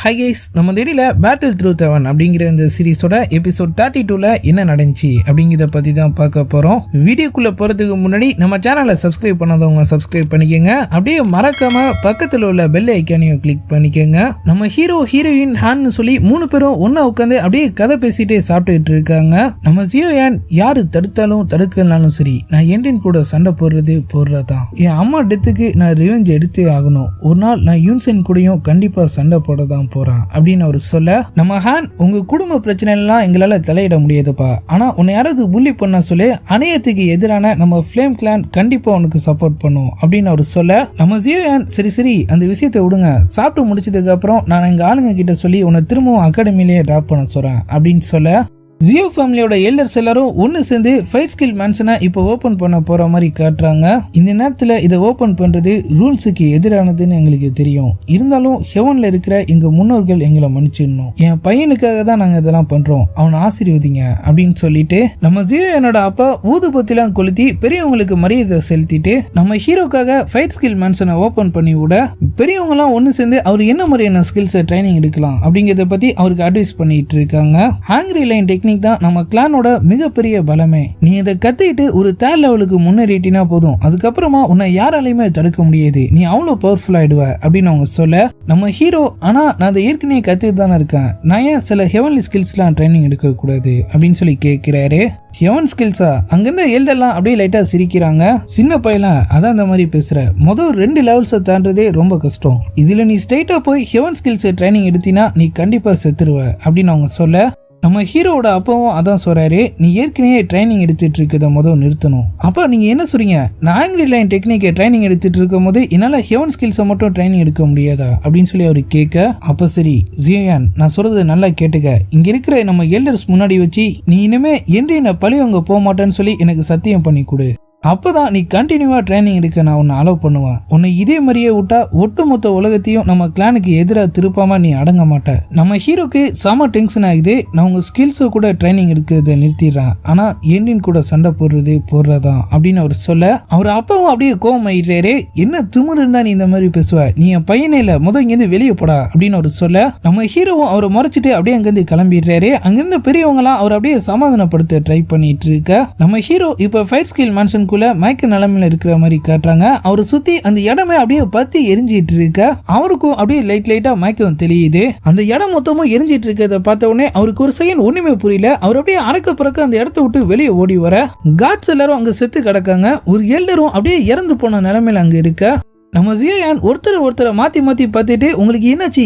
Hi guys, நம்ம தேடியில் battle through தவன் அப்படிங்கிற இந்த சீரீஸோட எபிசோட் 32ல என்ன நடந்துச்சு அப்படிங்கிறத பற்றி தான் பார்க்க போகிறோம். வீடியோக்குள்ளே போகிறதுக்கு முன்னாடி நம்ம சேனலை சப்ஸ்கிரைப் பண்ணாதவங்க சப்ஸ்கிரைப் பண்ணிக்கோங்க. அப்படியே மறக்காம பக்கத்தில் உள்ள பெல் ஐக்கானையும் கிளிக் பண்ணிக்கோங்க. நம்ம ஹீரோ ஹீரோயின் ஹான்னு சொல்லி 3 பேரும் ஒன்றா உட்காந்து அப்படியே கதை பேசிட்டே சாப்பிட்டுக்கிட்டு இருக்காங்க. நம்ம ஜியோயான் யாரு தடுத்தாலும் தடுக்கலனாலும் சரி, நான் என்டின் கூட சண்டை போடுறதான். என் அம்மா டெத்துக்கு நான் ரிவெஞ்ச் எடுத்தே ஆகணும். ஒரு நாள் நான் யூன்சென் கூடயும் கண்டிப்பாக சண்டை போடதான் போறான் அப்படின்னு அவர் சொல்ல, நம்ம ஹான் உங்க குடும்ப பிரச்சனை எல்லாம் எங்களால தலையிட முடியாதுப்பா, ஆனா உன்னை யாராவது புள்ளி பண்ண சொல்லி அணையத்துக்கு எதிரான நம்ம ஃப்ளேம் கிளான் கண்டிப்பா உனக்கு சப்போர்ட் பண்ணும் அப்படின்னு அவர் சொல்ல, நம்ம ஜியோயான் சரி அந்த விஷயத்தை விடுங்க, சாப்பிட்டு முடிச்சதுக்கு அப்புறம் நான் எங்க ஆளுங்க கிட்ட சொல்லி உன்னை திரும்பவும் அகாடமிலேயே டிராப் பண்ண சொல்றேன் அப்படின்னு சொல்ல, ஜியோ ஃபேமிலியோட எல்டர்ஸ் எல்லாரும் ஒன்னு சேர்ந்து ஃபைட் ஸ்கில் மேன்ஷனை இப்போ ஓபன் பண்ண போற மாதிரி காட்டுறாங்க. இந்த நேரத்துல இதை ஓபன் பண்றது ரூல்ஸுக்கு எதிரானதுன்னு எங்களுக்கு தெரியும். இருந்தாலும் ஹெவன்ல இருக்கிற எங்க முன்னோர்கள் எங்களை மன்னிச்சிடணும். என் பையனுக்காக தான் நாங்க இதெல்லாம் பண்றோம், அவனை ஆசீர்வதிங்க அப்படின்னு சொல்லிட்டு நம்ம ஜியோயானோட அப்பா ஊதுபத்திலாம் கொளுத்தி பெரியவங்களுக்கு மரியாதை செலுத்திட்டு நம்ம ஹீரோக்காக ஃபைட் ஸ்கில் மேன்ஷனை ஓபன் பண்ணி விட, பெரியவங்க எல்லாம் ஒன்னு சேர்ந்து அவர் என்ன மாதிரியான ஸ்கில்ஸ் ட்ரைனிங் எடுக்கலாம் அப்படிங்கறத பத்தி அவருக்கு அட்வைஸ் பண்ணிட்டு இருக்காங்க. ஹாங்கிரி லைன் டெக்னிக் தான் நம்ம கிளானோட மிகப்பெரிய பலமே. நீ இதை கத்துக்கிட்டு ஒரு தேர்ட் லெவலுக்கு முன்னேறிட்டினா போதும், அதுக்கப்புறமா உன்னை யாராலையுமே தடுக்க முடியாது, நீ அவ்வளவு பவர்ஃபுல் ஆயிடுவ அப்படின்னு அவங்க சொல்ல, நம்ம ஹீரோ ஆனா நான் அதை ஏற்கனவே கத்துட்டு தானே இருக்கேன், நான் ஏன் சில ஹெவன்லி ஸ்கில்ஸ்லாம் ட்ரைனிங் எடுக்க கூடாது அப்படின்னு சொல்லி கேட்கிறாரு. ஹெவன் ஸ்கில்ஸா? அங்கிருந்த எல்லாம் அப்படியே லைட்டா சிரிக்கிறாங்க. சின்ன பையன் அதான் அந்த மாதிரி பேசுற, முதல் 2 லெவல்ஸை தாண்டதே ரொம்ப கஷ்டம், இதுல நீ ஸ்ட்ரைட்டா போய் ஹெவன் ஸ்கில்ஸ் ட்ரைனிங் எடுத்தினா நீ கண்டிப்பா செத்துருவ அப்படின்னு அவங்க சொல்ல, நம்ம ஹீரோவோட அப்பாவும் அதான் சொல்றாரு, நீ ஏற்கனவே ட்ரைனிங் எடுத்துட்டு இருக்கத முதல் நிறுத்தணும். அப்ப நீங்க என்ன சொல்றீங்க, நான் ஆங்கிரி லைன் டெக்னிக்கை ட்ரைனிங் எடுத்துட்டு இருக்கும் போது என்னால ஹெவன் ஸ்கில்ஸை மட்டும் ட்ரைனிங் எடுக்க முடியாதா அப்படின்னு சொல்லி அவரு கேட்க, அப்ப சரி ஜியோயான் நான் சொல்றது நல்லா கேட்டுக்க, இங்க இருக்கிற நம்ம எல்டர்ஸ் முன்னாடி வச்சு நீ இனிமே என்ட்ரின பழிவங்க போக மாட்டேன்னு சொல்லி எனக்கு சத்தியம் பண்ணி கொடு, அப்பதான் நீ கண்டினியூவா ட்ரைனிங் எடுக்க நான் உன்னை அலோவ் பண்ணுவேன். உன்னை இதே மாதிரியே விட்டா ஒட்டுமொத்த உலகத்தையும் நம்ம கிளானுக்கு எதிராக திருப்பாம நீ அடங்க மாட்ட. நம்ம ஹீரோக்கு செம டென்ஷன் ஆகுது, நான் உங்க ஸ்கில்ஸை கூட ட்ரைனிங் எடுக்கிறத நிறுத்திடுறேன், ஆனா என்டின் கூட சண்டை போடுறதான் அப்படின்னு அவர் சொல்ல, அவர் அப்பாவும் அப்படியே கோவம் ஆயிடுறாரு. என்ன திமிரு இருந்தா நீ இந்த மாதிரி பேசுவ, நீ என் பையனே இல்ல, முதல் இங்கிருந்து வெளியே போடா அப்படின்னு அவர் சொல்ல, நம்ம ஹீரோவும் அவரை மறைச்சிட்டு அப்படியே அங்கிருந்து கிளம்பிடுறாரு. அங்கிருந்த பெரியவங்க எல்லாம் அவர் அப்படியே சமாதானப்படுத்த ட்ரை பண்ணிட்டு இருக்க, நம்ம ஹீரோ இப்ப ஃபைட் ஸ்கில் மேன்ஷன் மயக்க நிலைமையில இருக்கிற மாதிரி காட்டுறாங்க. அவரை சுத்தி அந்த இடமே அப்படியே பத்தி எரிஞ்சிட்டு இருக்க, அவருக்கும் அப்படியே லைட்டா மயக்கம் தெரியுது. அந்த இடம் மொத்தமும் எரிஞ்சிட்டு இருக்கிறத பார்த்த உடனே அவருக்கு ஒரு செகண்ட் ஒண்ணுமே புரியல. அவர் அப்படியே அறக்க பிறக்க அந்த இடத்த விட்டு வெளியே ஓடி வர, காட்ஸ் எல்லாரும் அங்க செத்து கிடக்காங்க. ஒரு எல்டரும் அப்படியே இறந்து போன நிலைமையில அங்க இருக்க, நம்ம ஜியோயான் ஒருத்தரை மாத்தி பார்த்துட்டு உங்களுக்கு என்னாச்சு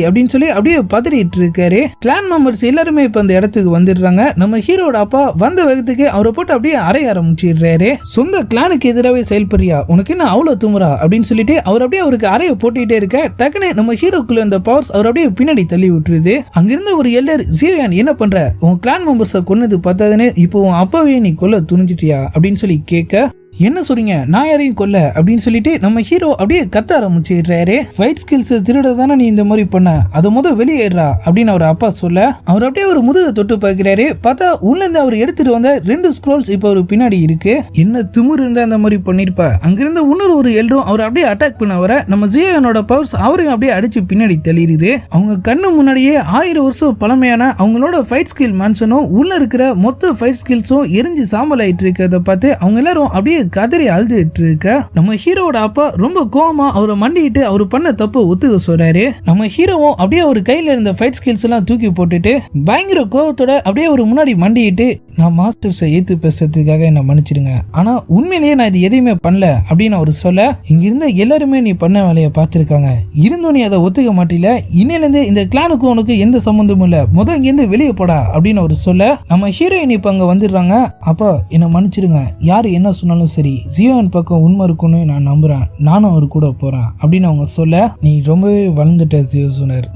அப்படின்னு சொல்லி அப்படியே பதறிட்டு இருக்காரு. கிளான் மெம்பர்ஸ் எல்லாருமே இப்ப அந்த இடத்துக்கு வந்துடுறாங்க. நம்ம ஹீரோட அப்பா வந்த வேகத்துக்கு அவரை போட்டு அப்படியே அறைய ஆரம்பிச்சிடுறாரு. சொந்த கிளானுக்கு எதிராகவே செயல்படுறியா, உனக்கு என்ன அவ்வளவு துமுறா அப்படின்னு சொல்லிட்டு அவர் அப்படியே அவருக்கு அறைய போட்டுட்டே இருக்க, டக்குனு நம்ம ஹீரோக்குள்ள அந்த பவர்ஸ் அவர் அப்படியே பின்னாடி தள்ளி விட்டுருது. அங்கிருந்த ஒரு எல்லர், ஜியோயான் என்ன பண்ற, உன் கிளான் மெம்பர்ஸை கொன்னது பார்த்ததுன்னு இப்போ உன் அப்பாவே நீ கொல்ல துணிஞ்சிட்டியா அப்படின்னு சொல்லி கேட்க, என்ன சொல்றீங்க, நான் யாரையும் கொல்ல அப்படின்னு சொல்லிட்டு நம்ம ஹீரோ அப்படியே கத்த ஆரம்பிச்சிடுறாரு. ஃபைட் ஸ்கில்ஸ் திருட தானே நீ இந்த மாதிரி பண்ண, அதை முதல் வெளியேறா அப்படின்னு அவர் அப்பா சொல்ல, அவர் அப்படியே ஒரு முதுக தொட்டு பார்க்கிறாரு. பார்த்தா உள்ள இருந்து அவர் எடுத்துட்டு வந்த 2 ஸ்க்ரோல்ஸ் இப்ப ஒரு பின்னாடி இருக்கு. என்ன திமிரு இருந்தா அந்த மாதிரி பண்ணிருப்பா. அங்கிருந்த இன்னொரு ஒரு எல்டரும் அவர் அப்படியே அட்டாக் பண்ண வர, நம்ம ஜியோயானோட பவர்ஸ் அவரையும் அப்படியே அடிச்சு பின்னாடி தள்ளிடுது. அவங்க கண்ணு முன்னாடியே 1000 வருஷம் பழமையான அவங்களோட ஃபைட் ஸ்கில் மேன்ஷனும் உள்ள இருக்கிற மொத்த ஃபைட் ஸ்கில்ஸும் எரிஞ்சு சாம்பல் ஆயிட்டு இருக்கிறத பார்த்து அவங்க எல்லாரும் அப்படியே கதறி அழுதுட்டு இருக்க, நம்ம ஹீரோட அப்பா ரொம்ப கோவமா அவரை மண்டிட்டு அவர் பண்ண தப்பு ஒத்துக்க சொல்றாரு. நம்ம ஹீரோவும் அப்படியே அவர் கையில இருந்த ஃபைட் ஸ்கில்ஸ் எல்லாம் தூக்கி போட்டுட்டு பயங்கர கோவத்தோட அப்படியே ஒரு முன்னாடி மண்டிட்டு, நான் மாஸ்டர்ஸை ஏத்து பேசுறதுக்காக என்ன மன்னிச்சிடுங்க, ஆனா உண்மையிலேயே நான் இது எதையுமே பண்ணல அப்படின்னு அவர் சொல்ல, இங்க இருந்த எல்லாருமே நீ பண்ண வேலையை பார்த்திருக்காங்க, இருந்தும் நீ அதை ஒத்துக்க மாட்டில, இன்னையில இருந்து இந்த கிளானுக்கும் உனக்கு எந்த சம்பந்தமும் இல்ல, முதல் இங்க இருந்து வெளியே போடா அப்படின்னு அவர் சொல்ல, நம்ம ஹீரோயின் இப்ப அங்க வந்துடுறாங்க. அப்பா என்ன மன்னிச்சிடுங்க, யாரு என்ன சொன்னாலும் சரி, ஜியோயான் பக்கம் உண்மை இருக்குன்னு நான் நம்புறேன், நானும் அவர் கூட போறேன் அப்படின்னு அவங்க சொல்ல, நீ ரொம்பவே வளர்ந்துட்ட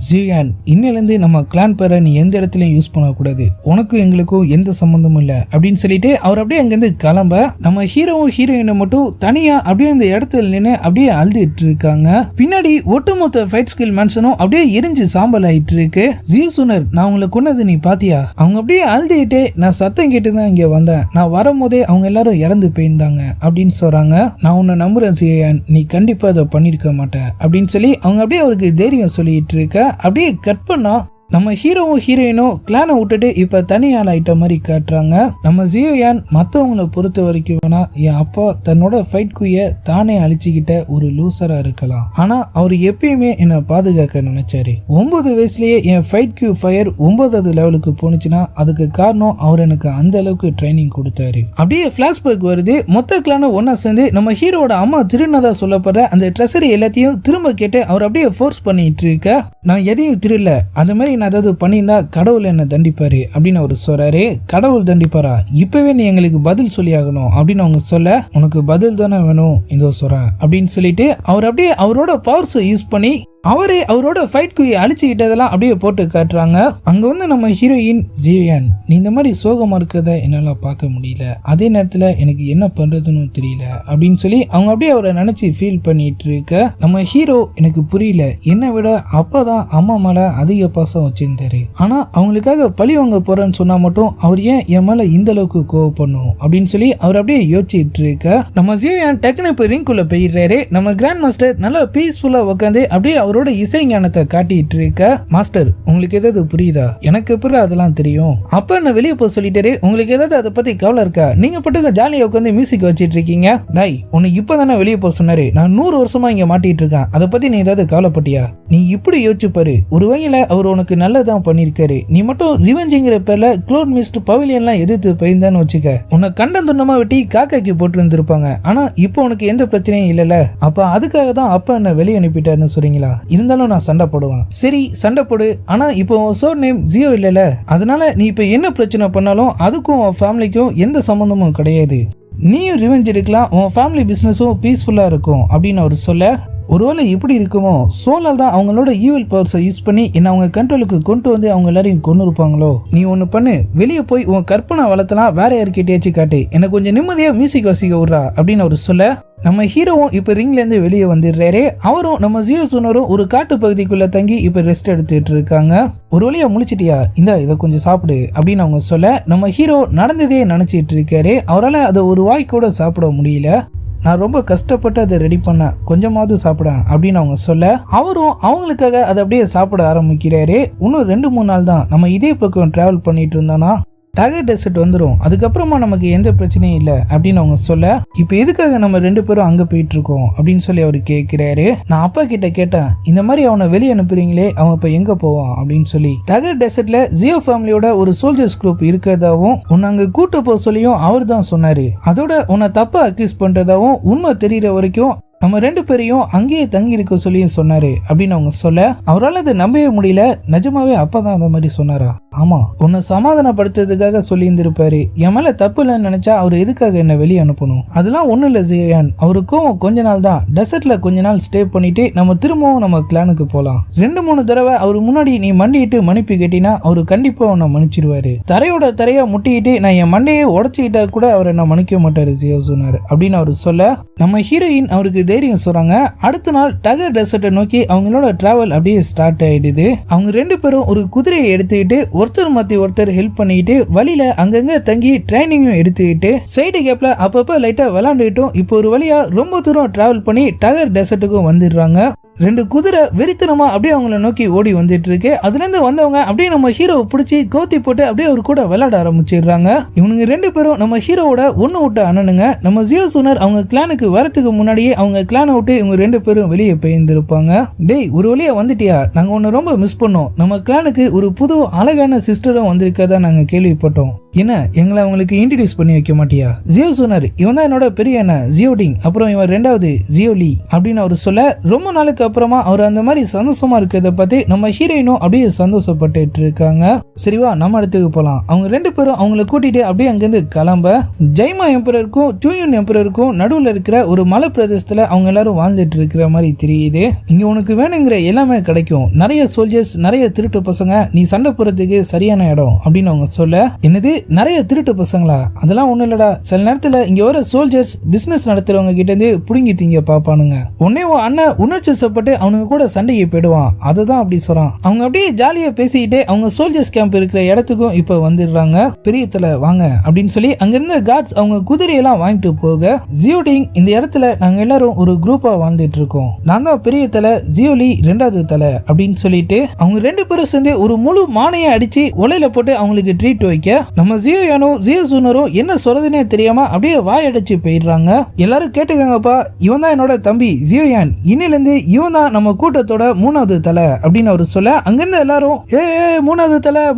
ஜியோயான், இன்னிலிருந்து நம்ம கிளான் பேரை நீ எந்த இடத்துலயும் யூஸ் பண்ணக்கூடாது, உனக்கும் எங்களுக்கும் எந்த சம்பந்தம் சம்பந்தமும் இல்ல அப்படின்னு சொல்லிட்டு அவர் அப்படியே அங்கிருந்து கிளம்ப நம்ம ஹீரோவும் ஹீரோயினும் மட்டும் தனியா அப்படியே இந்த இடத்துல நின்று அப்படியே அழுதுட்டு இருக்காங்க. பின்னாடி ஒட்டுமொத்த ஃபைட் ஸ்கில் மேன்ஷனும் அப்படியே எரிஞ்சு சாம்பல் ஆயிட்டு இருக்கு. ஜியோ சூனர், நான் உங்களை கொன்னது நீ பாத்தியா? அவங்க அப்படியே அழுதுகிட்டே, நான் சத்தம் கேட்டுதான் இங்க வந்தேன், நான் வரும்போதே அவங்க எல்லாரும் இறந்து போயிருந்தாங்க அப்படின்னு சொல்றாங்க. நான் உன்னை நம்புறேன் ஜியோயான், நீ கண்டிப்பா அதை பண்ணிருக்க மாட்டேன் அப்படின்னு சொல்லி அவங்க அப்படியே அவருக்கு தைரியம் சொல்லிட்டு இருக்க. அப்படியே கட் பண்ணா நம்ம ஹீரோவும் ஹீரோயினும் கிளானை விட்டுட்டு இப்ப தனி ஆள் ஆயிட்ட மாதிரி காட்டுறாங்க. நம்ம ஜியோயான் மற்றவங்களை பொறுத்த வரைக்கும் வேணா என் அப்பா தன்னோட ஃபைட் குய தானே அழிச்சுக்கிட்ட ஒரு லூசரா இருக்கலாம், ஆனா அவர் எப்பயுமே என்ன பாதுகாக்க நினைச்சாரு. 9 வயசுலயே என் ஃபைட் கியூ ஃபயர் 9வது லெவலுக்கு போனுச்சுன்னா அதுக்கு காரணம் அவர் எனக்கு அந்த அளவுக்கு ட்ரைனிங் கொடுத்தாரு. அப்படியே பிளாஷ்பேக் வருது. மொத்த கிளான ஒன்னா சேர்ந்து நம்ம ஹீரோட அம்மா திருநதா சொல்லப்படுற அந்த ட்ரெஸரி எல்லாத்தையும் திரும்ப கேட்டு அவர் அப்படியே ஃபோர்ஸ் பண்ணிட்டு இருக்க. நான் எதையும் திருடல, அந்த மாதிரி நான் ஏதாவது பண்ணியிருந்தா கடவுள் என்ன தண்டிப்பாரு அப்படின்னு அவர் சொல்றாரு. கடவுள் தண்டிப்பாரா? இப்பவே நீ எங்களுக்கு பதில் சொல்லி ஆகணும் அப்படின்னு அவங்க சொல்ல, உனக்கு பதில் தானே வேணும் இதோ சொல்றேன் அப்படின்னு சொல்லிட்டு அவர் அப்படியே அவரோட பவர்ஸை யூஸ் பண்ணி அவரே அவரோட ஃபைட் குயை அழிச்சுக்கிட்டதெல்லாம் அப்படியே போட்டு காட்டுறாங்க. அங்க வந்து நம்ம ஹீரோயின், ஜியோயான் நீ இந்த மாதிரி சோகமா இருக்கிறத என்னால பார்க்க முடியல, அதே நேரத்துல எனக்கு என்ன பண்றதுன்னு தெரியல அப்படின்னு சொல்லி அவங்க அப்படியே அவரை நினைச்சு ஃபீல் பண்ணிட்டு இருக்க. நம்ம ஹீரோ, எனக்கு புரியல, என்னை விட அப்பதான் அம்மா மேல அதிக பாசம் வச்சிருந்தாரு, ஆனா அவங்களுக்காக பழி வாங்க போறேன்னு சொன்னா மட்டும் அவர் ஏன் என் மேல இந்த அளவுக்கு கோவப்படணும் அப்படின்னு சொல்லி அவர் அப்படியே யோசிச்சுட்டு இருக்க. நம்ம ஜியோயான் டக்குனு போய் ரிங்குள்ள போயிடுறாரு. நம்ம கிராண்ட் மாஸ்டர் நல்லா பீஸ்ஃபுல்லா உட்காந்து அப்படியே அவரோட இசை ஞானத்தை காட்டிட்டு இருக்க. மாஸ்டர், உங்களுக்கு ஏதாவது புரியுதா? எனக்கு எப்படி அதெல்லாம் தெரியும்? அப்ப என்ன வெளியே போக சொல்லிட்டாரு, உங்களுக்கு ஏதாவது அதை பத்தி கவலை இருக்கா? நீங்க பட்டுக்க ஜாலியா உட்காந்து மியூசிக் வச்சிட்டு இருக்கீங்க. டாய், உன்னை இப்பதானே வெளியே போக சொன்னாரு, நான் 100 வருஷமா இங்க மாட்டிட்டு இருக்கேன், அதை பத்தி நீ ஏதாவது கவலைப்பட்டியா? நீ இப்படி யோசிச்சு பாரு, ஒரு வகையில அவர் உனக்கு நல்லதான் பண்ணிருக்காரு, நீ மட்டும் ரிவெஞ்சிங்கிற பேர்ல க்ளோட் மிஸ்ட் பவிலியன்லாம் எதிர்த்து போயிருந்தான்னு வச்சுக்க, உன்னை கண்டம் துண்டமா வெட்டி காக்காக்கி போட்டு இருந்திருப்பாங்க. ஆனா இப்போ உனக்கு எந்த பிரச்சனையும் இல்லல, அப்ப அதுக்காக தான் அப்பா என்ன வெளியே அனுப்பிட்டாருன்னு சொல்றீங்களா? இருந்தாலும் நான் சண்டை போடுவேன். சரி சண்டை போடு, ஆனா இப்போ சோர் நேம் ஜியோ இல்லல, அதனால நீ இப்ப என்ன பிரச்சனை பண்ணாலும் அதுக்கும் உன் ஃபேமிலிக்கும் எந்த சம்பந்தமும் கிடையாது, நீயும் ரிவெஞ்ச் எடுக்கலாம், உன் ஃபேமிலி பிசினஸும் பீஸ்ஃபுல்லா இருக்கும் அப்படின்னு அவர் சொல்ல, ஒருவேளை இப்படி இருக்குமோ, சோலால் தான் அவங்களோட ஈவில் பவர்ஸை யூஸ் பண்ணி என்ன அவங்க கண்ட்ரோலுக்கு கொண்டு வந்து அவங்க எல்லாரையும் கொண்டு இருப்பாங்களோ? நீ ஒன்று பண்ணு, வெளியே போய் உன் கற்பனை வளர்த்தலாம், வேற யாருக்கிட்டேயாச்சும் காட்டு, எனக்கு கொஞ்சம் நிம்மதியா மியூசிக் வாசிக்க விடுறா அப்படின்னு அவர் சொல்ல, நம்ம ஹீரோவும் இப்ப ரிங்ல இருந்து வெளியே வந்துடுறாரு. அவரும் நம்ம ஜியோ சூனரும் ஒரு காட்டு பகுதிக்குள்ள தங்கி இப்ப ரெஸ்ட் எடுத்துட்டு இருக்காங்க. ஒரு வழியா முழிச்சிட்டியா, இந்த இதை கொஞ்சம் சாப்பிடு அப்படின்னு அவங்க சொல்ல, நம்ம ஹீரோ நடந்ததே நினைச்சிட்டு இருக்காரு. அவரால் அதை ஒரு வாய் கூட சாப்பிட முடியல. நான் ரொம்ப கஷ்டப்பட்டு அதை ரெடி பண்ண, கொஞ்சமாவது சாப்பிட அப்படின்னு அவங்க சொல்ல, அவரும் அவங்களுக்காக அதை அப்படியே சாப்பிட ஆரம்பிக்கிறாரு. இன்னும் 2-3 நாள் தான் நம்ம இதே பக்கம் டிராவல் பண்ணிட்டு இருந்தோம்னா டாகர் டெசர்ட் வந்துடும், அதுக்கப்புறமா நமக்கு எந்த பிரச்சனையும் இல்லை அப்படின்னு அவங்க சொல்ல, இப்போ எதுக்காக நம்ம 2 பேரும் அங்கே போயிட்டு இருக்கோம் அப்படின்னு சொல்லி அவர் கேட்கிறாரு. நான் அப்பா கிட்ட கேட்டேன், இந்த மாதிரி அவனை வெளியே அனுப்புறீங்களே, அவன் இப்போ எங்க போவான் அப்படின்னு சொல்லி. டாகர் டெசர்ட்ல ஜியோ ஃபேமிலியோட ஒரு சோல்ஜர்ஸ் குரூப் இருக்கிறதாவும் உன்னை அங்கே கூட்டு போக சொல்லியும் அவர் தான் சொன்னாரு. அதோட உன்னை தப்பா அக்யூஸ் பண்றதாவும் உண்மை தெரியற வரைக்கும் நம்ம 2 பேரையும் அங்கேயே தங்கி இருக்க சொல்லியும் சொன்னாரு அப்படின்னு அவங்க சொல்ல, அவரால் அதை நம்பவே முடியல. நிஜமாவே அப்பதான் அந்த மாதிரி சொன்னாரா? ஆமா, உன்னை சமாதானப்படுத்துறதுக்காக சொல்லி இருந்திருப்பாரு. என் மேல தப்பு இல்லைன்னு நினைச்சா அவர் எதுக்காக என்ன வெளியே அனுப்பணும்? அதெல்லாம் ஒண்ணு இல்ல ஜியோயான், அவருக்கும் கொஞ்ச நாள் தான், டெசர்ட்ல கொஞ்ச நாள் ஸ்டே பண்ணிட்டு நம்ம திரும்பவும் நம்ம கிளானுக்கு போலாம். 2-3 தடவை அவர் முன்னாடி நீ மண்டிட்டு மன்னிப்பு கேட்டினா அவரு கண்டிப்பா உன்னை மன்னிச்சிருவாரு. தரையோட தரையா முட்டிக்கிட்டு நான் என் மண்டையே உடச்சுக்கிட்டா கூட அவர் என்ன மன்னிக்க மாட்டாரு ஜியோ சூனர் அப்படின்னு அவர் சொல்ல, நம்ம ஹீரோயின் அவருக்கு தைரியம் சொல்றாங்க. அடுத்த நாள் டாகர் டெசர்ட்டை நோக்கி அவங்களோட டிராவல் அப்படியே ஸ்டார்ட் ஆயிடுது. அவங்க 2 பேரும் ஒரு குதிரையை எடுத்துக்கிட்டு ஒருத்தர் மாத்தி ஒருத்தர் ஹெல்ப் பண்ணிட்டு வழியில அங்கங்க தங்கி ட்ரைனிங்கும் எடுத்துக்கிட்டு சைடு கேப்ல அப்பப்ப லைட்டா விளையாண்டுக்கிட்டும் இப்போ ஒரு வழியா ரொம்ப தூரம் டிராவல் பண்ணி டாகர் டெசர்ட்டுக்கும் வந்துடுறாங்க. 2 குதிரை வெறித்தனமா அப்படியே அவங்கள நோக்கி ஓடி வந்துட்டு இருக்கு. அதுல இருந்து வந்தவங்க அப்படியே நம்ம ஹீரோவை பிடிச்சி கோத்தி போட்டு அப்படியே அவர் கூட விளையாட ஆரம்பிச்சிடுறாங்க. இவனுங்க 2 பேரும் நம்ம ஹீரோவோட ஒண்ணு விட்ட அண்ணனுங்க. நம்ம ஜியோ சூனர் அவங்க கிளானுக்கு வரத்துக்கு முன்னாடியே அவங்க கிளானை விட்டு இவங்க 2 பேரும் வெளியே போயிருந்திருப்பாங்க. டேய், ஒரு வழியா வந்துட்டியா, நாங்க உன்னை ரொம்ப மிஸ் பண்ணோம், நம்ம கிளானுக்கு ஒரு புது அழகான சிஸ்டரும் வந்திருக்கதா நாங்க கேள்விப்பட்டோம், என்ன எங்களை அவங்களுக்கு இன்ட்ரடியூஸ் பண்ணி வைக்க மாட்டியா? ஜியோ சூனர், இவன் தான் என்னோட பெரிய அண்ணன் ஜியோடிங், அப்புறம் இவன் 2வது ஜியோலி அப்படின்னு அவர் சொல்ல, ரொம்ப நாளுக்கு அப்புறமா அவர் அந்த மாதிரி சந்தோஷமா இருக்கிறத பத்தி நம்ம ஹீரோயினும் அப்படியே சந்தோஷப்பட்டு இருக்காங்க. சரிவா, நம்ம இடத்துக்கு போலாம். அவங்க 2 பேரும் அவங்கள கூட்டிட்டு அப்படியே அங்கிருந்து கிளம்ப, ஜெய்மா எம்பரருக்கும் டியூயன் எம்பரருக்கும் நடுவுல இருக்கிற ஒரு மலை பிரதேசத்துல அவங்க எல்லாரும் வாழ்ந்துட்டு இருக்கிற மாதிரி தெரியுது. இங்க உனக்கு வேணுங்கிற எல்லாமே கிடைக்கும், நிறைய சோல்ஜர்ஸ், நிறைய திருட்டு பசங்க, நீ சண்டை போறதுக்கு சரியான இடம் அப்படின்னு அவங்க சொல்ல, என்னது நிறைய திருட்டு பசங்களா, அதெல்லாம் ஒண்ணு இல்லடா, சில நேரத்துல இங்க வர சோல்ஜர்ஸ் பிசினஸ் நடத்துறவங்க கிட்ட இருந்து புடுங்கி திங்க பாப்பானுங்க. உடனே அண்ணன் உணர்ச்சி வசப்பட்டு அவனுக்கு கூட சண்டைக்கு போயிடுவான். அதுதான் அப்படி சொல்றான். அவங்க அப்படியே ஜாலியா பேசிக்கிட்டு அவங்க சோல்ஜர்ஸ் கேம்ப் இருக்கிற இடத்துக்கும் இப்ப வந்துடுறாங்க. பெரிய தலை வாங்க அப்படின்னு சொல்லி அங்க இருந்த கார்ட்ஸ் அவங்க குதிரையெல்லாம் வாங்கிட்டு போக, ஜியோடிங் இந்த இடத்துல நாங்க எல்லாரும் ஒரு குரூப்பா வாழ்ந்துட்டு இருக்கோம், நான் தான் பெரிய தலை, ஜியோலி ரெண்டாவது தலை அப்படின்னு சொல்லிட்டு அவங்க ரெண்டு பேரும் சேர்ந்து ஒரு முழு மானையை அடிச்சு ஒலையில போட்டு அவங்களுக்கு ட்ரீட் வைக்க, நம்ம ஜியோயானும் ஜியோசூனரும் என்ன சொல்றதுன்னே தெரியாம அப்படியே வாயடிச்சு போயிடுறாங்க. எல்லாரும் கேட்டுக்கங்கப்பா, இவன் தான் என்னோட தம்பி ஜியோயான், இன்னில இருந்து இவன் தான் நம்ம கூட்டத்தோட மூணாவது தலை அப்படின்னு அவர் சொல்ல, அங்கிருந்து எல்லாரும் ஏ மூணாவது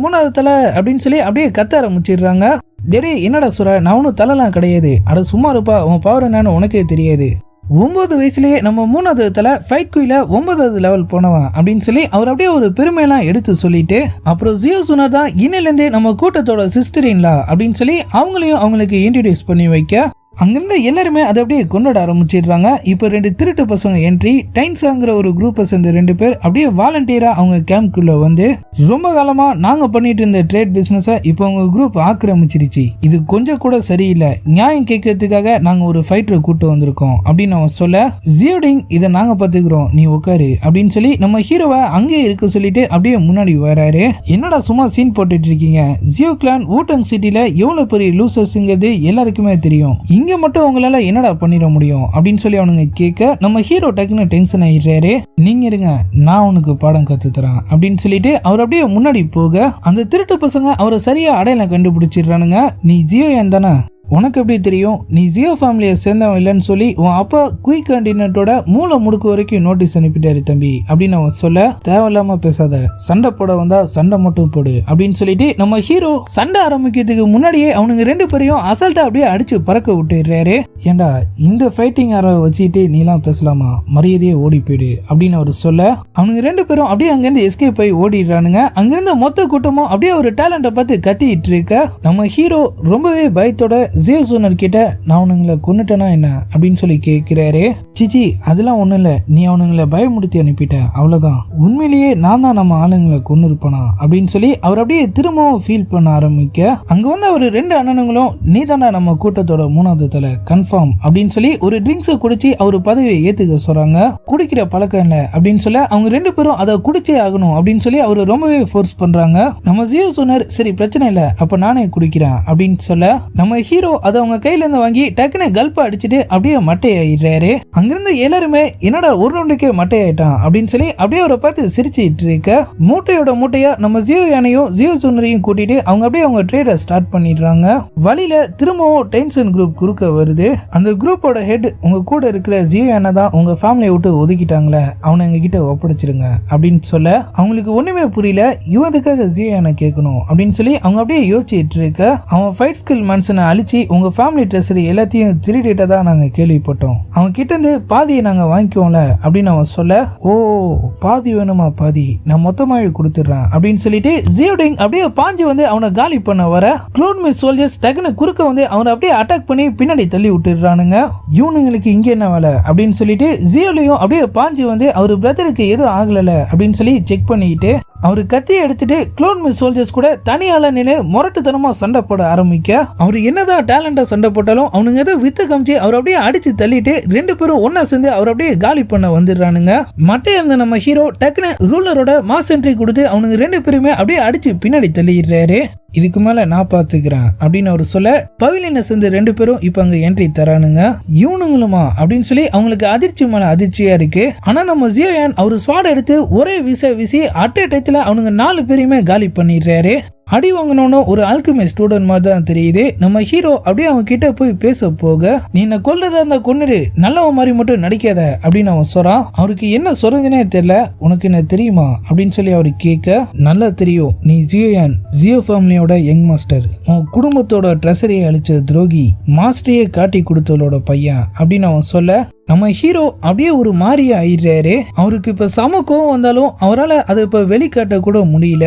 தலை அப்படின்னு சொல்லி அப்படியே கத்த ஆரம்பிச்சிடுறாங்க. டேடி என்னடா சொல்ற, நான் ஒன்னும் தலைலாம் கிடையாது, அட சும்மா இருப்பா, உன் பவர் என்னன்னு உனக்கே தெரியாது. 9 வயசுலயே நம்ம மூணாவது தலை ஃபைட் குயில 9வது லெவல் போனவன் அப்படின்னு சொல்லி அவர் அப்படியே ஒரு பெருமையெல்லாம் எடுத்து சொல்லிட்டு, அப்புறம் ஜியோசூனர் தான் இன்னிலேருந்தே நம்ம கூட்டத்தோட சிஸ்டர் இன்லா அப்படின்னு சொல்லி அவங்களையும் அவங்களுக்கு இன்ட்ரடியூஸ் பண்ணி வைக்க, அங்கிருந்த எல்லாருமே அதை அப்படியே கொண்டாட ஆரம்பிச்சிடுறாங்க. இப்போ 2 திருட்டு பசங்க என்ட்ரி, டைன்ஸாங்கிற ஒரு குரூப்பை சேர்ந்த 2 பேர் அப்படியே வாலண்டியரா அவங்க கேம்ப்குள்ள வந்து, ரொம்ப காலமா நாங்க பண்ணிட்டு இருந்த ட்ரேட் பிசினஸை இப்போ உங்க குரூப் ஆக்கிரமிச்சிருச்சு, இது கொஞ்சம் கூட சரியில்லை, நியாயம் கேட்கறதுக்காக நாங்க ஒரு ஃபைட்டரை கூட்டு வந்திருக்கோம் அப்படின்னு அவன் சொல்ல, ஜியோடிங் இதை நாங்க பாத்துக்கிறோம், நீ உட்காரு அப்படின்னு சொல்லி நம்ம ஹீரோவை அங்கேயே இருக்க சொல்லிட்டு அப்படியே முன்னாடி வராரு. என்னடா சும்மா சீன் போட்டுட்டு இருக்கீங்க, ஜியோ கிளான் வூட்டங் சிட்டில எவ்வளவு பெரிய லூசர்ஸ்ங்கிறது எல்லாருக்குமே தெரியும், இங்க மட்டும் உங்களால என்னடா பண்ணிட முடியும் அப்படின்னு சொல்லி அவனுங்க கேட்க, நம்ம ஹீரோ டக்குன்னு டென்ஷன் ஆயிடுறாரு. நீங்க இருங்க, நான் உனக்கு பாடம் கத்து தரேன் அப்படின்னு சொல்லிட்டு அவர் அப்படியே முன்னாடி போக, அந்த திருட்டு பசங்க அவரை சரியா அடையாளம் கண்டுபிடிச்சிடுறானுங்க. நீ ஜியோயான் தானே, உனக்கு எப்படி தெரியும், நீ ஜியோ ஃபேமிலியை சேர்ந்தவன் இல்லைன்னு சொல்லி உன் அப்பா குயிக் கான்டினென்ட்டோட மூளை முடுக்கு வரைக்கும் நோட்டீஸ் அனுப்பிட்டாரு தம்பி அப்படின்னு அவன் சொல்ல, தேவையில்லாம பேசாத, சண்டை போட வந்தா சண்டை மட்டும் போடு அப்படின்னு சொல்லிட்டு நம்ம ஹீரோ சண்டை ஆரம்பிக்கிறதுக்கு முன்னாடியே அவனுங்க 2 பேரையும் அசால்ட்டா அப்படியே அடிச்சு பறக்க விட்டுறாரு. ஏண்டா இந்த ஃபைட்டிங் ஆர வச்சுட்டு நீலாம் பேசலாமா, மரியாதையே ஓடி போயிடு அப்படின்னு அவர் சொல்ல, அவனுங்க 2 பேரும் அப்படியே அங்கிருந்து எஸ்கேப் ஆகி ஓடிடுறானுங்க. அங்கிருந்த மொத்த கூட்டமும் அப்படியே ஒரு டேலண்ட்டை பார்த்து கத்திட்டு இருக்க, நம்ம ஹீரோ ரொம்பவே பயத்தோட ஜியோசூனர் கிட்ட, நான் அவனுங்களை கொன்னுட்டேனா என்ன அப்படின்னு சொல்லி கேட்கிறாரு. சிச்சி அதெல்லாம் ஒண்ணும் இல்ல, நீ அவனுங்களை பயமுடுத்தி அனுப்பிட்ட அவ்வளவுதான், உண்மையிலேயே நான் தான் நம்ம ஆளுங்களை கொன்னு இருப்பானா அப்படின்னு சொல்லி அவர் அப்படியே திரும்பவும் ஃபீல் பண்ண ஆரம்பிக்க, அங்க வந்து அவர் 2 அண்ணனுங்களும் நீ தானே நம்ம கூட்டத்தோட மூணாவது தலை கன்ஃபார்ம் அப்படின்னு சொல்லி ஒரு ட்ரிங்க்ஸை குடிச்சு அவர் பதவியை ஏத்துக்க சொல்றாங்க. குடிக்கிற பழக்கம் இல்ல அப்படின்னு சொல்ல அவங்க 2 பேரும் அதை குடிச்சே ஆகணும் அப்படின்னு சொல்லி அவர் ரொம்பவே ஃபோர்ஸ் பண்றாங்க. நம்ம ஜியோசூனர் சரி பிரச்சனை இல்ல, அப்ப நானே குடிக்கிறேன் அப்படின்னு சொல்ல, நம்ம ஹீரோ அதை அவங்க கையில இருந்து வாங்கி டக்குன்னு கல்பா அடிச்சுட்டு அப்படியே மட்டையாயிடுறாரு. அங்கிருந்து எல்லாருமே என்னடா ஒரு ரவுண்டுக்கே மட்டையாயிட்டான் அப்படின்னு சொல்லி அப்படியே அவரை பார்த்து சிரிச்சிட்டு இருக்க, மூட்டையோட மூட்டையா நம்ம ஜியோயானையும் ஜியோசூனரையும் கூட்டிட்டு அவங்க அப்படியே அவங்க ட்ரேட ஸ்டார்ட் பண்ணிடுறாங்க. வழியில திரும்பவும் டென்ஷன் குரூப் குறுக்க வருது. அந்த குரூப்போட ஹெட், உங்க கூட இருக்கிற ஜியோயானை தான் உங்க ஃபேமிலியை விட்டு ஒதுக்கிட்டாங்களே, அவனை எங்க கிட்ட ஒப்படைச்சிருங்க அப்படின்னு சொல்ல, அவங்களுக்கு ஒண்ணுமே புரியல, இவனுக்காக ஜியோயானை கேட்கணும் அப்படின்னு சொல்லி அவங்க அப்படியே யோசிச்சுட்டு இருக்க, அவன் ஃபைட் ஸ்கில் மனுஷனை அழிச்சு உங்க ஃபேமிலி ட்ரெஸரி எல்லாத்தையும் திருடிட்டதா நாங்க கேள்விப்பட்டோம், அவன் கிட்ட இருந்து பாதியை நாங்க வாங்கிக்குவோம்ல அப்படின்னு அவன் சொல்ல, ஓ பாதி வேணுமா, பாதி நான் மொத்தமாவே கொடுத்துடுறேன் அப்படின்னு சொல்லிட்டு ஜியோடிங் அப்படியே பாஞ்சு வந்து அவனை காலி பண்ண வர, க்ளோன் மிஸ் சோல்ஜர்ஸ் டக்குன்னு குறுக்க வந்து அவனை அப்படியே அட்டாக் பண்ணி பின்னாடி தள்ளி விட்டுறானுங்க. இவனுங்களுக்கு இங்க என்ன வேலை அப்படின்னு சொல்லிட்டு ஜியோலையும் அப்படியே பாஞ்சு வந்து அவரு பிரதருக்கு எதுவும் ஆகல அப்படின்னு சொல்லி செக் பண்ணிட்டு அவரு கத்தியை எடுத்துட்டு க்ளோன் மிஸ் சோல்ஜர்ஸ் கூட தனியால நின்று முரட்டுத்தனமா சண்டை போட ஆரம்பிக்க, அவரு என்னதான் டேலண்டா சண்டை போட்டாலும் அவனுங்க ஏதோ வித்து காமிச்சு அவர் அப்படியே அடிச்சு தள்ளிட்டு 2 பேரும் ஒன்னா சேர்ந்து அவர் அப்படியே காலி பண்ண வந்துடுறானுங்க. மட்டை இருந்த நம்ம ஹீரோ டக்குன்னு ரூலரோட மாஸ் என்ட்ரி கொடுத்து அவனுங்க 2 பேருமே அப்படியே அடிச்சு பின்னாடி தள்ளிடுறாரு. இதுக்கு மேல நான் பாத்துக்கிறேன் அப்படின்னு அவர் சொல்ல, பவிலியனை சேர்ந்து 2 பேரும் இப்ப அங்க என்ட்ரி தரானுங்க. இவனுங்களுமா அப்படின்னு சொல்லி அவங்களுக்கு அதிர்ச்சி மேல அதிர்ச்சியா இருக்கு. ஆனா நம்ம ஜியோயான் அவரு ஸ்வாட் எடுத்து ஒரே வீசி அட்டே டயத்துல அவனுங்க 4 பேரையுமே காலி பண்ணிடுறாரு. அடி வாங்கினோன்னு ஒரு ஆல்கெமி ஸ்டூடெண்ட் மாதிரி தான் தெரியுது. நம்ம ஹீரோ அப்படியே அவன் கிட்ட போய் பேச போக, நீ என்ன கொல்றதா இருந்தா கொன்னுடு, நல்லவன் மாதிரி மட்டும் நடிக்காத அப்படின்னு அவன் சொல்றான். அவருக்கு என்ன சொல்றதுன்னே தெரியல. உனக்கு என்ன தெரியுமா அப்படின்னு சொல்லி அவரு கேட்க, நல்லா தெரியும், நீ ஜியோயான், ஜியோ ஃபேமிலியோட யங் மாஸ்டர், உன் குடும்பத்தோட ட்ரெஸரியை அழிச்ச துரோகி, மாஸ்டரையே காட்டி கொடுத்தவளோட பையன் அப்படின்னு அவன் சொல்ல, நம்ம ஹீரோ அப்படியே ஒரு மாறி ஆயிடுறாரு. அவருக்கு இப்ப சம கோவம் வந்தாலும் அவரால் அதை இப்ப வெளிக்காட்ட கூட முடியல.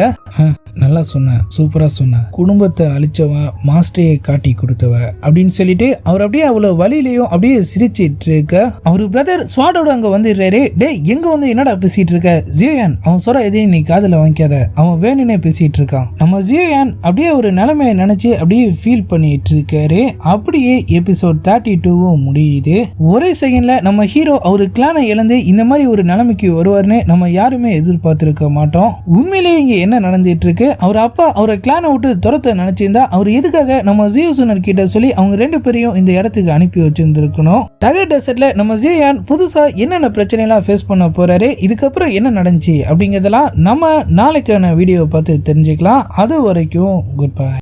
நல்லா சொன்ன, சூப்பரா சொன்ன, குடும்பத்தை அழிச்சவன் மாஸ்டரையை காட்டி கொடுத்தவ அப்படின்னு சொல்லிட்டு அவர் அப்படியே அவ்வளவு வழியிலையும் அப்படியே சிரிச்சிட்டு இருக்க அவரு பிரதர் ஸ்வாடோட அங்க வந்துடுறாரு. டே எங்க வந்து என்னடா பேசிட்டு இருக்க ஜியோயான், அவன் சொல்ற எதையும் நீ காதுல வாங்கிக்காத, அவன் வேணும்னே பேசிட்டு இருக்கான். நம்ம ஜியோயான் அப்படியே ஒரு நிலைமையை நினைச்சு அப்படியே ஃபீல் பண்ணிட்டு இருக்காரு. அப்படியே எபிசோட் 32 முடியுது. ஒரே செகண்ட்ல நம்ம ஹீரோ அவரு கிளானை இழந்து இந்த மாதிரி ஒரு நிலைமைக்கு வருவார்னு நம்ம யாருமே எதிர்பார்த்திருக்க மாட்டோம். உண்மையிலேயே இங்க என்ன நடந்துட்டு இருக்கு, அவர் அப்பா அவரை கிளானை விட்டு துரத்த நினைச்சிருந்தா அவர் எதுக்காக நம்ம ஜியோசுனர் கிட்ட சொல்லி அவங்க 2 பேரையும் இந்த இடத்துக்கு அனுப்பி வச்சிருந்திருக்கணும். டகர் டெசர்ட்ல நம்ம ஜியோயான் புதுசா என்னென்ன பிரச்சனை எல்லாம் ஃபேஸ் பண்ண போறாரு, இதுக்கப்புறம் என்ன நடந்துச்சு அப்படிங்கறதெல்லாம் நம்ம நாளைக்கான வீடியோ பார்த்து தெரிஞ்சுக்கலாம். அது வரைக்கும் குட் பை.